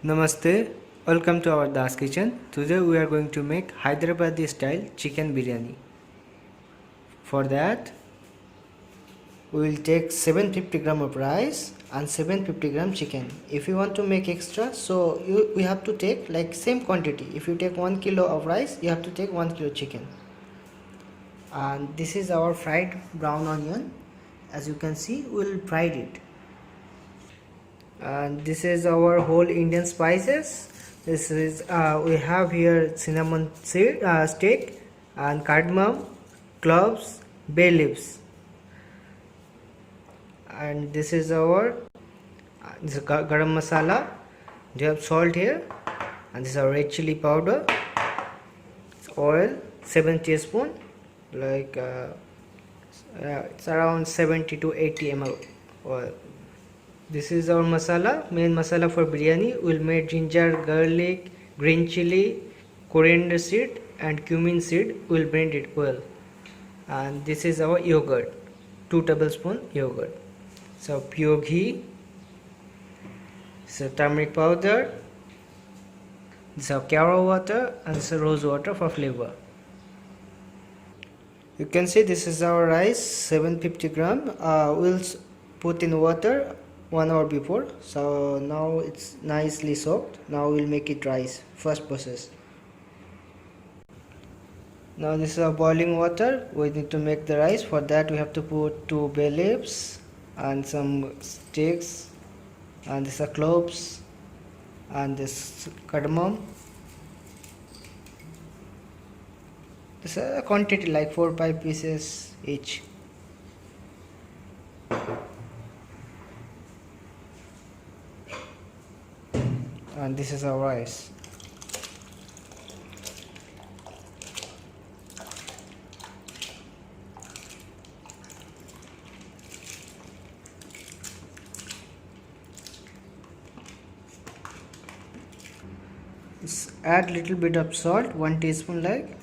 Namaste, welcome to our Das Kitchen. Today we are going to make Hyderabadi style chicken biryani. For that, we will take 750 gram of rice and 750 gram chicken. If you want to make extra, so we have to take like same quantity. If you take 1 kilo of rice, you have to take 1 kilo chicken. And this is our fried brown onion. As you can see, we will fry it. And this is our whole Indian spices. This is we have here cinnamon seed stick and cardamom, cloves, bay leaves, and this is our this is garam masala. We have salt here, and this is our red chili powder. It's oil 7 teaspoon, like it's around 70 to 80 ml oil. This is our masala, main masala for biryani. We'll make ginger, garlic, green chili, coriander seed and cumin seed. We'll blend it well. And this is our yogurt, 2 tablespoon yogurt. So pure ghee, so turmeric powder, this is caro water, and this is rose water for flavor. You can see this is our rice, 750 gram. We'll put in water 1 hour before, so now it's nicely soaked. Now we'll make it rice. First process. Now this is our boiling water. We need to make the rice. For that we have to put 2 bay leaves and some sticks, and this are cloves and this cardamom. This is a quantity like 4 or 5 pieces each. And this is our rice. Just add little bit of salt, 1 teaspoon like.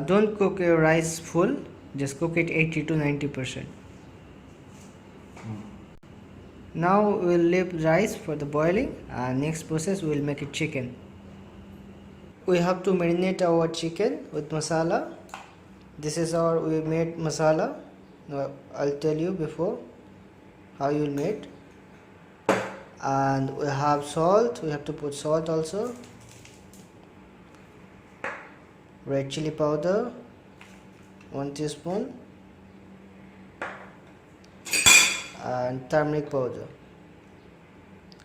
Don't cook your rice full, just cook it 80 to 90%. Now we will leave rice for the boiling, and next process we will make it chicken. We have to marinate our chicken with masala. This is our we made masala. Now I'll tell you before how you will make. And we have salt. We have to put salt also. Red chili powder, 1 teaspoon. And turmeric powder,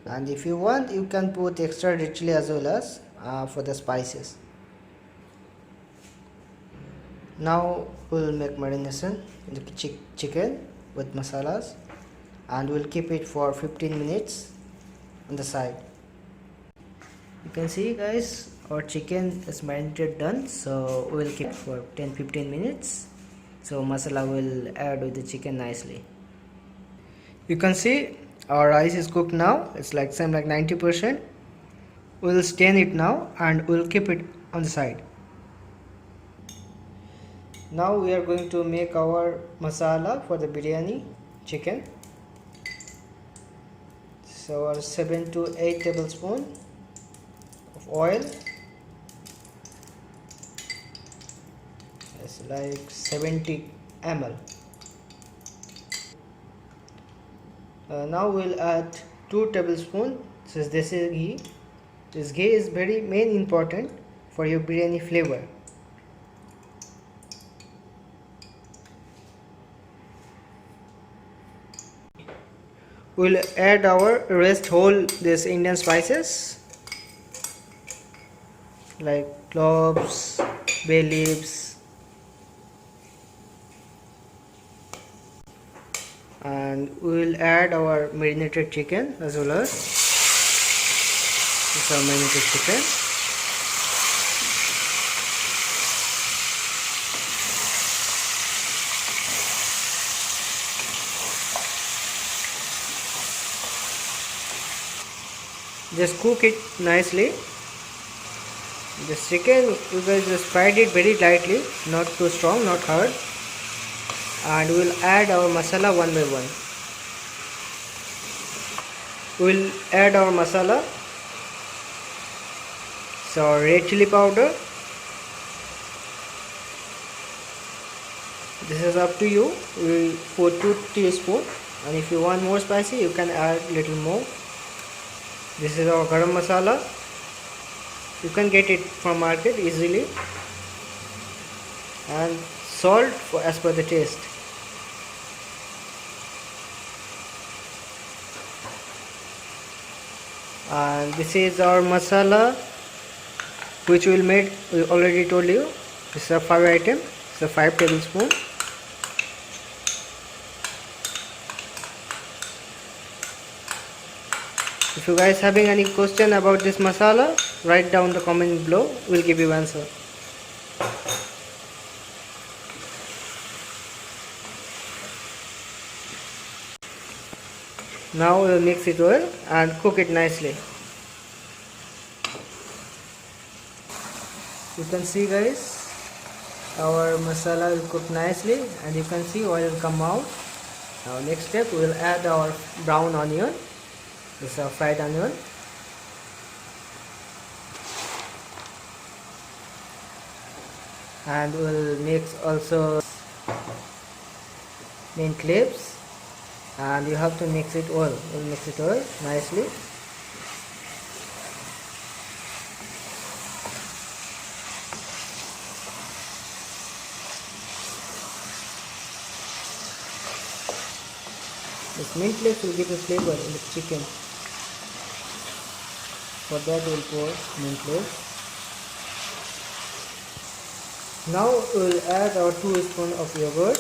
and if you want you can put extra red chili as well as for the spices. Now we will make marination in the chicken with masalas, and we'll keep it for 15 minutes on the side. You can see guys, our chicken is marinated done, so we'll keep it for 10-15 minutes, so masala will add with the chicken nicely. You can see our rice is cooked now. It's like same like 90%. We'll stain it now and we'll keep it on the side. Now we are going to make our masala for the biryani chicken. So our 7 to 8 tablespoon of oil. It's like 70 ml. Now we'll add 2 tablespoons. Since this is ghee, this ghee is very main important for your biryani flavor. We'll add our rest whole this Indian spices like cloves, bay leaves, and we will add our marinated chicken as well as this our marinated chicken. Just cook it nicely. This chicken you guys just fried it very lightly, not too strong, not hard. And we will add our masala one by one. We'll add our masala. So red chili powder. This is up to you. We'll put 2 teaspoons, and if you want more spicy you can add little more. This is our garam masala. You can get it from market easily. And salt as per the taste. And this is our masala which we will make. We already told you this is a 5 item. It's a 5 tablespoons. If you guys having any question about this masala, write down the comment below. We'll give you answer. Now we'll mix it well and cook it nicely. You can see guys, our masala will cook nicely and you can see oil will come out. Now next step, we will add our brown onion. This is our fried onion. And we'll mix also mint leaves, and you have to mix it well. We'll mix it well nicely. This mint leaves will give a flavor in the chicken. For that we'll pour mint leaves. Now we'll add our 2 spoons of yogurt.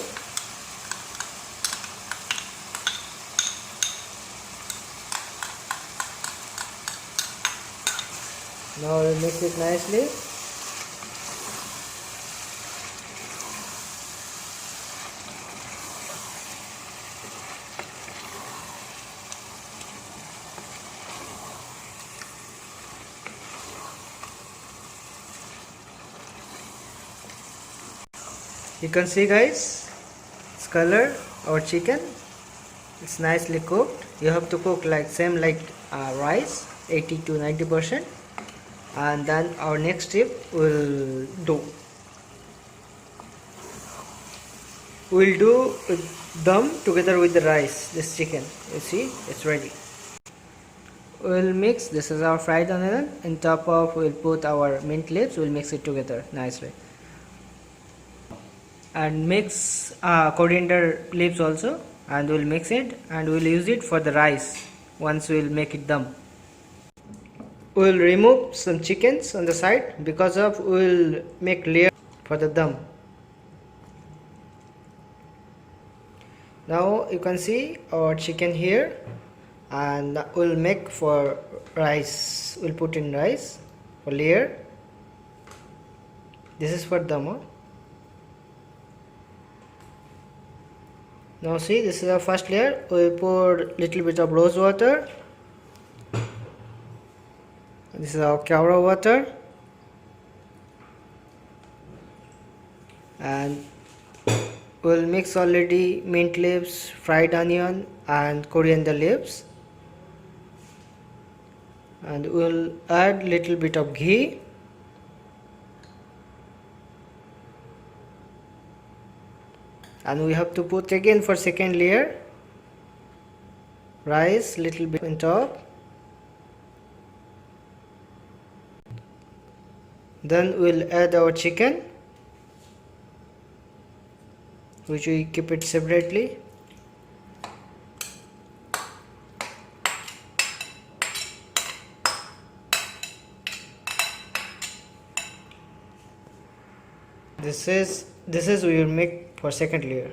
Now we'll mix it nicely. You can see guys, it's color our chicken. It's nicely cooked. You have to cook like same like rice, 80 to 90%. And then our next step will do. We'll do dum together with the rice. This chicken, you see, it's ready. We'll mix. This is our fried onion. On top of, we'll put our mint leaves. We'll mix it together nicely. And mix coriander leaves also, and we'll mix it and we'll use it for the rice once we'll make it dum. We'll remove some chickens on the side because of we'll make layer for the dum. Now you can see our chicken here, and we'll make for rice. We'll put in rice for layer. This is for dum. Now see, this is our first layer. We pour little bit of rose water. This is our kaura water. And we'll mix already mint leaves, fried onion and coriander leaves. And we'll add little bit of ghee. And we have to put again for second layer rice little bit on top. Then we'll add our chicken, which we keep it separately. This is we will make for second layer.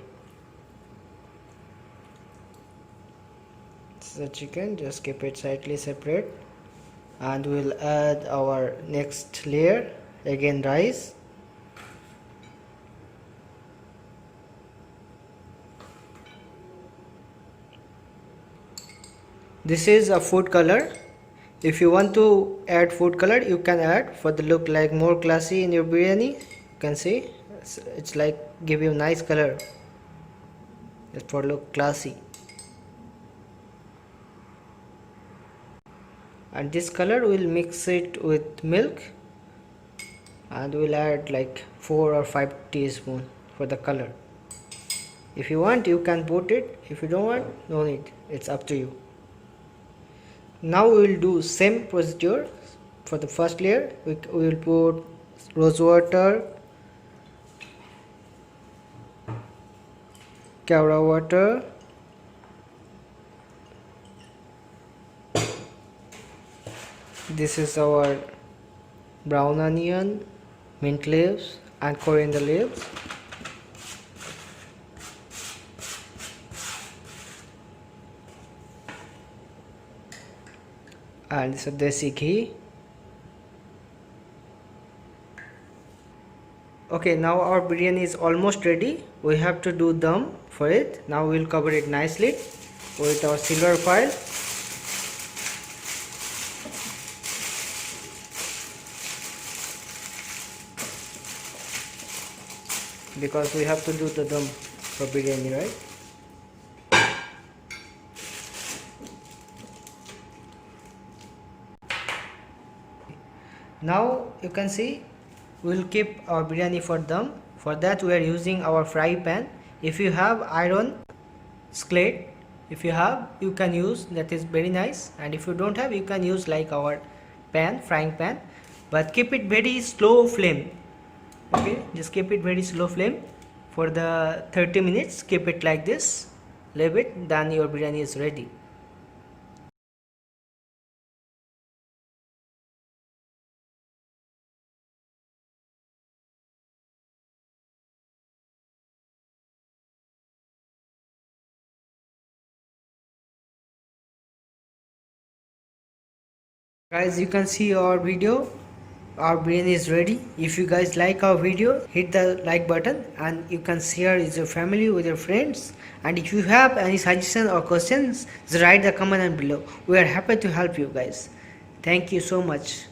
This is the chicken, just keep it slightly separate. And we'll add our next layer, again rice. This is a food color. If you want to add food color, you can add for the look like more classy in your biryani. You can see it's like give you nice color. It's for look classy. and this color we'll mix it with milk, and we'll add like 4 or 5 teaspoons for the color. If you want you can put it, if you don't want, no need, it's up to you. Now we will do same procedure. For the first layer we will put rose water, Kevra water, this is our brown onion, mint leaves and coriander leaves. And this is desi ghee. Okay, now our biryani is almost ready. We have to do dum for it. Now we will cover it nicely with our silver foil. Because we have to do the dum for biryani, right? Now you can see we will keep our biryani for dum. For that we are using our fry pan. If you have iron skillet, if you have, you can use, that is very nice. And if you don't have, you can use like our pan, frying pan, but keep it very slow flame. Okay, just keep it very slow flame for the 30 minutes. Keep it like this, leave it, then your biryani is ready. Guys, you can see our video, our biryani is ready. If you guys like our video, hit the like button and you can share with your family, with your friends. And if you have any suggestions or questions, just write the comment below. We are happy to help you guys. Thank you so much.